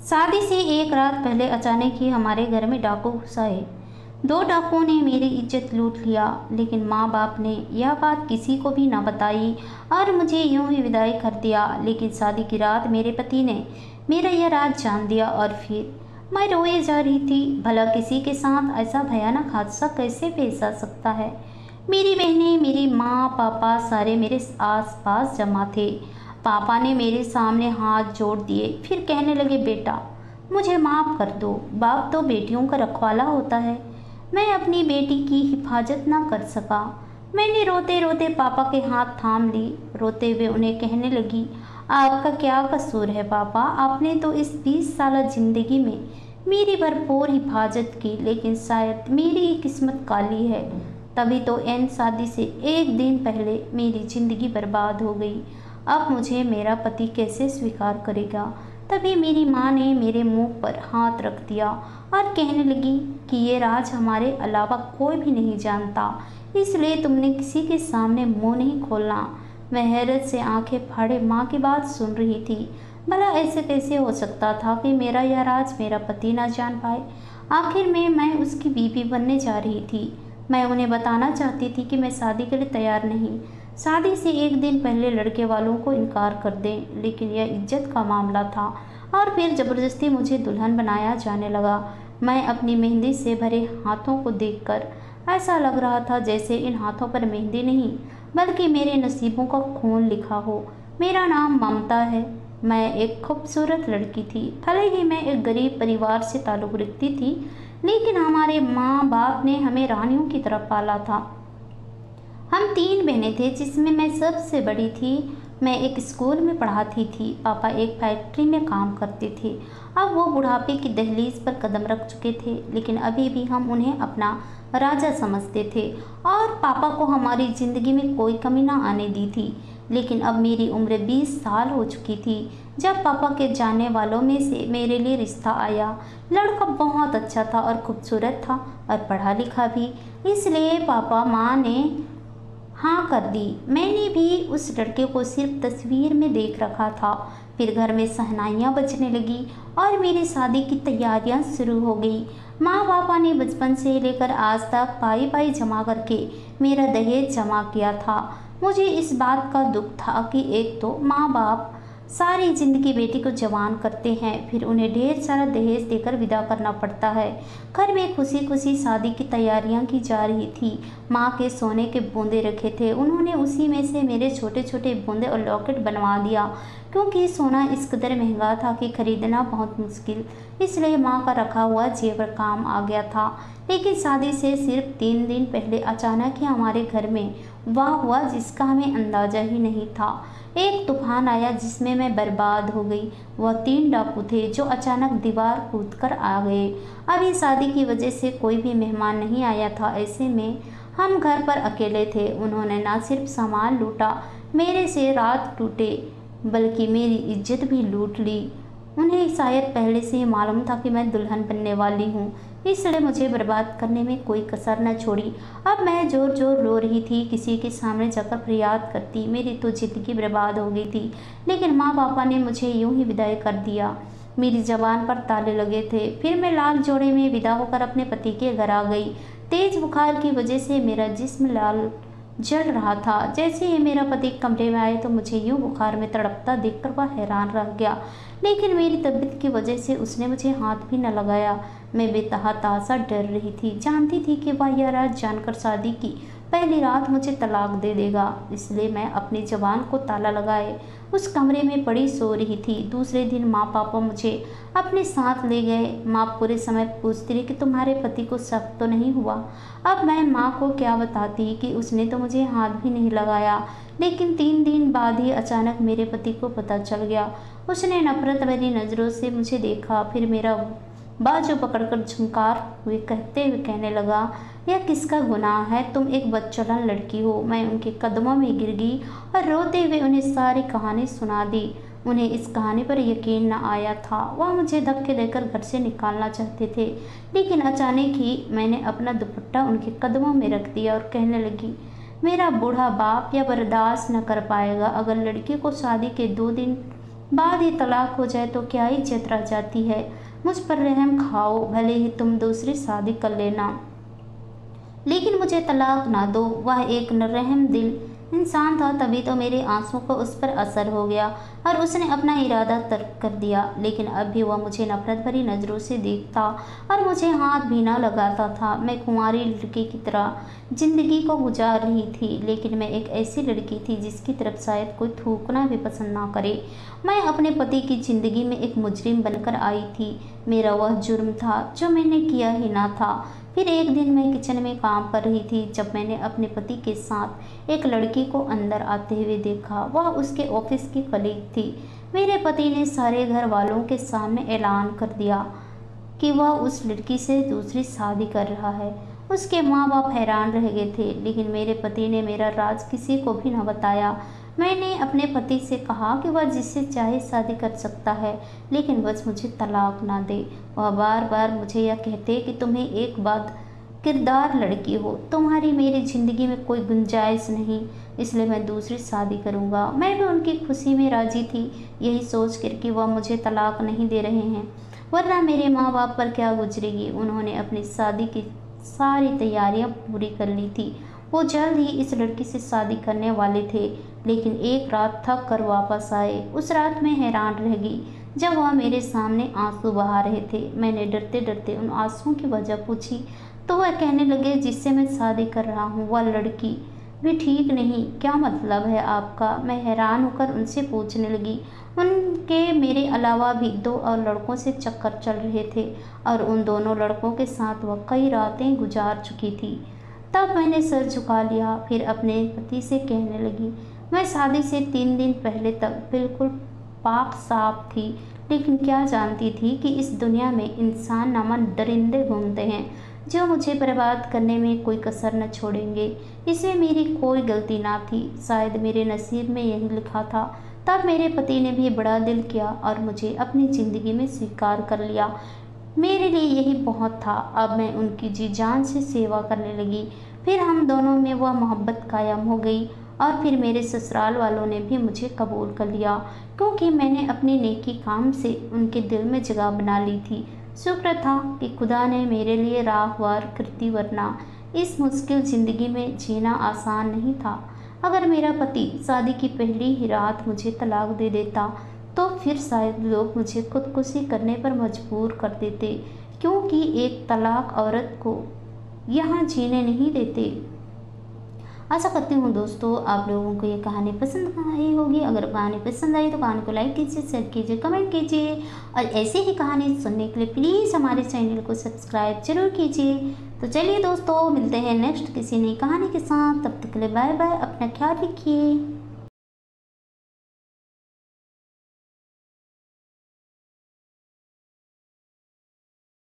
शादी से एक रात पहले अचानक ही हमारे घर में डाकू घुस आए। 2 डाकुओं ने मेरी इज्जत लूट लिया, लेकिन माँ बाप ने यह बात किसी को भी ना बताई और मुझे यूं ही विदाई कर दिया। लेकिन शादी की रात मेरे पति ने मेरा यह राज जान दिया और फिर मैं रोए जा रही थी। भला किसी के साथ ऐसा भयानक हादसा कैसे पेश आ सकता है। मेरी बहनें, मेरी माँ, पापा सारे मेरे आस पास जमा थे। पापा ने मेरे सामने हाथ जोड़ दिए, फिर कहने लगे, बेटा मुझे माफ़ कर दो। बाप तो बेटियों का रखवाला होता है। मैं अपनी बेटी की हिफाजत ना कर सका। मैंने रोते रोते पापा के हाथ थाम ली। रोते हुए उन्हें कहने लगी, आपका क्या कसूर है पापा, आपने तो इस 20 साल ज़िंदगी में मेरी भरपूर हिफाजत की, लेकिन शायद मेरी ही किस्मत काली है। तभी तो एन शादी से एक दिन पहले मेरी ज़िंदगी बर्बाद हो गई। अब मुझे मेरा पति कैसे स्वीकार करेगा। तभी मेरी माँ ने मेरे मुंह पर हाथ रख दिया और कहने लगी कि ये राज हमारे अलावा कोई भी नहीं जानता, इसलिए तुमने किसी के सामने मुंह नहीं खोलना। मैं हैरत से आंखें फाड़े माँ की बात सुन रही थी। भला ऐसे कैसे हो सकता था कि मेरा यह राज मेरा पति ना जान पाए। आखिर में मैं उसकी बीवी बनने जा रही थी। मैं उन्हें बताना चाहती थी कि मैं शादी के लिए तैयार नहीं। शादी से एक दिन पहले लड़के वालों को इनकार कर दें, लेकिन यह इज्जत का मामला था और फिर ज़बरदस्ती मुझे दुल्हन बनाया जाने लगा। मैं अपनी मेहंदी से भरे हाथों को देखकर ऐसा लग रहा था जैसे इन हाथों पर मेहंदी नहीं, बल्कि मेरे नसीबों का खून लिखा हो। मेरा नाम ममता है। मैं एक खूबसूरत लड़की थी। भले ही मैं एक गरीब परिवार से ताल्लुक़ रखती थी, लेकिन हमारे माँ बाप ने हमें रानियों की तरह पाला था। हम 3 बहनें थे, जिसमें मैं सबसे बड़ी थी। मैं एक स्कूल में पढ़ाती थी। पापा एक फैक्ट्री में काम करते थे। अब वो बुढ़ापे की दहलीज पर कदम रख चुके थे, लेकिन अभी भी हम उन्हें अपना राजा समझते थे और पापा को हमारी ज़िंदगी में कोई कमी ना आने दी थी। लेकिन अब मेरी उम्र 20 साल हो चुकी थी जब पापा के जानने वालों में से मेरे लिए रिश्ता आया। लड़का बहुत अच्छा था और खूबसूरत था और पढ़ा लिखा भी, इसलिए पापा माँ ने हाँ कर दी। मैंने भी उस लड़के को सिर्फ तस्वीर में देख रखा था। फिर घर में शहनाइयाँ बजने लगी और मेरी शादी की तैयारियां शुरू हो गई। माँ पापा ने बचपन से लेकर आज तक पाई पाई जमा करके मेरा दहेज जमा किया था। मुझे इस बात का दुख था कि एक तो माँ बाप सारी ज़िंदगी बेटी को जवान करते हैं, फिर उन्हें ढेर सारा दहेज देकर विदा करना पड़ता है। घर में खुशी खुशी शादी की तैयारियां की जा रही थी। माँ के सोने के बूंदे रखे थे, उन्होंने उसी में से मेरे छोटे छोटे बूंदे और लॉकेट बनवा दिया, क्योंकि सोना इस कदर महंगा था कि खरीदना बहुत मुश्किल। इसलिए माँ का रखा हुआ जेवर काम आ गया था। लेकिन शादी से सिर्फ 3 दिन पहले अचानक ही हमारे घर में वाह हुआ, जिसका हमें अंदाज़ा ही नहीं था। एक तूफान आया जिसमें मैं बर्बाद हो गई। वह 3 डाकू थे जो अचानक दीवार कूद कर आ गए। अभी शादी की वजह से कोई भी मेहमान नहीं आया था, ऐसे में हम घर पर अकेले थे। उन्होंने न सिर्फ सामान लूटा, मेरे से रात टूटे, बल्कि मेरी इज्जत भी लूट ली। उन्हें शायद पहले से ही मालूम था कि मैं दुल्हन बनने वाली हूँ, इसलिए मुझे बर्बाद करने में कोई कसर न छोड़ी। अब मैं जोर जोर रो रही थी, किसी के सामने जाकर फरियाद करती। मेरी तो ज़िंदगी बर्बाद हो गई थी, लेकिन माँ पापा ने मुझे यूं ही विदाई कर दिया। मेरी ज़बान पर ताले लगे थे। फिर मैं लाल जोड़े में विदा होकर अपने पति के घर आ गई। तेज़ बुखार की वजह से मेरा जिस्म लाल जल रहा था। जैसे ही मेरा पति कमरे में आए तो मुझे यूं बुखार में तड़पता देखकर वह हैरान रह गया, लेकिन मेरी तबीयत की वजह से उसने मुझे हाथ भी न लगाया। मैं बेतहासा डर रही थी, जानती थी कि वह यह रात जानकर शादी की पहली रात मुझे तलाक दे देगा। इसलिए मैं अपनी ज़बान को ताला लगाए उस कमरे में पड़ी सो रही थी। दूसरे दिन माँ पापा मुझे अपने साथ ले गए। माँ पूरे समय पूछती रही कि तुम्हारे पति को शक तो नहीं हुआ। अब मैं माँ को क्या बताती कि उसने तो मुझे हाथ भी नहीं लगाया। लेकिन 3 दिन बाद ही अचानक मेरे पति को पता चल गया। उसने नफरत भरी नज़रों से मुझे देखा, फिर मेरा बाजू पकड़कर झंकार हुए कहते हुए कहने लगा, यह किसका गुनाह है, तुम एक बदचलन लड़की हो। मैं उनके कदमों में गिर गई और रोते हुए उन्हें सारी कहानी सुना दी। उन्हें इस कहानी पर यकीन न आया था। वह मुझे धक्के देकर घर से निकालना चाहते थे, लेकिन अचानक ही मैंने अपना दुपट्टा उनके कदमों में रख दिया और कहने लगी, मेरा बूढ़ा बाप यह बर्दाश्त न कर पाएगा। अगर लड़की को शादी के 2 दिन बाद ही तलाक हो जाए तो क्या इज्जत रह जाती है। मुझ पर रहम खाओ, भले ही तुम दूसरी शादी कर लेना, लेकिन मुझे तलाक ना दो। वह एक नरहम दिल इंसान था, तभी तो मेरे आंसुओं को उस पर असर हो गया और उसने अपना इरादा तर्क कर दिया। लेकिन अब भी वह मुझे नफरत भरी नज़रों से देखता और मुझे हाथ भी न लगाता था। मैं कुंवारी लड़की की तरह जिंदगी को गुजार रही थी, लेकिन मैं एक ऐसी लड़की थी जिसकी तरफ शायद कोई थूकना भी पसंद ना करे। मैं अपने पति की ज़िंदगी में एक मुजरिम बनकर आई थी। मेरा वह जुर्म था जो मैंने किया ही ना था। फिर एक दिन मैं किचन में काम कर रही थी जब मैंने अपने पति के साथ एक लड़की को अंदर आते हुए देखा। वह उसके ऑफिस की कलीग थी। मेरे पति ने सारे घर वालों के सामने ऐलान कर दिया कि वह उस लड़की से दूसरी शादी कर रहा है। उसके माँ बाप हैरान रह गए थे, लेकिन मेरे पति ने मेरा राज किसी को भी न बताया। मैंने अपने पति से कहा कि वह जिससे चाहे शादी कर सकता है, लेकिन बस मुझे तलाक ना दे। वह बार बार मुझे यह कहते कि तुम्हें एक बात किरदार लड़की हो, तुम्हारी मेरी ज़िंदगी में कोई गुंजाइश नहीं, इसलिए मैं दूसरी शादी करूँगा। मैं भी उनकी खुशी में राजी थी, यही सोच कर कि वह मुझे तलाक नहीं दे रहे हैं, वरना मेरे माँ बाप पर क्या गुजरेगी। उन्होंने अपनी शादी की सारी तैयारियां पूरी कर ली थी। वो जल्द ही इस लड़की से शादी करने वाले थे, लेकिन एक रात थक कर वापस आए। उस रात मैं हैरान रह गई जब वह मेरे सामने आंसू बहा रहे थे। मैंने डरते डरते उन आंसुओं की वजह पूछी तो वह कहने लगे, जिससे मैं शादी कर रहा हूँ वह लड़की भी ठीक नहीं। क्या मतलब है आपका? मैं हैरान होकर उनसे पूछने लगी। उनके मेरे अलावा भी 2 और लड़कों से चक्कर चल रहे थे और उन दोनों लड़कों के साथ वह कई रातें गुजार चुकी थी। तब मैंने सर झुका लिया, फिर अपने पति से कहने लगी, मैं शादी से 3 दिन पहले तक बिल्कुल पाक साफ थी, लेकिन क्या जानती थी कि इस दुनिया में इंसान नामक दरिंदे घूमते हैं जो मुझे बर्बाद करने में कोई कसर न छोड़ेंगे। इसमें मेरी कोई गलती ना थी, शायद मेरे नसीब में यही लिखा था। तब मेरे पति ने भी बड़ा दिल किया और मुझे अपनी ज़िंदगी में स्वीकार कर लिया। मेरे लिए यही बहुत था। अब मैं उनकी जी जान से सेवा करने लगी। फिर हम दोनों में वह मोहब्बत कायम हो गई और फिर मेरे ससुराल वालों ने भी मुझे कबूल कर लिया, क्योंकि मैंने अपनी नेकी काम से उनके दिल में जगह बना ली थी। शुक्र था कि खुदा ने मेरे लिए राहवार करती, वरना इस मुश्किल ज़िंदगी में जीना आसान नहीं था। अगर मेरा पति शादी की पहली ही रात मुझे तलाक दे देता तो फिर शायद लोग मुझे खुदकुशी करने पर मजबूर कर देते, क्योंकि एक तलाक औरत को यहाँ जीने नहीं देते। आशा करती हूँ दोस्तों आप लोगों को ये कहानी पसंद आई होगी। अगर कहानी पसंद आई तो कहानी को लाइक कीजिए, शेयर कीजिए, कमेंट कीजिए और ऐसे ही कहानी सुनने के लिए प्लीज़ हमारे चैनल को सब्सक्राइब जरूर कीजिए। तो चलिए दोस्तों, मिलते हैं नेक्स्ट किसी नई कहानी के साथ। तब तक के लिए बाय बाय, अपना ख्याल रखिए।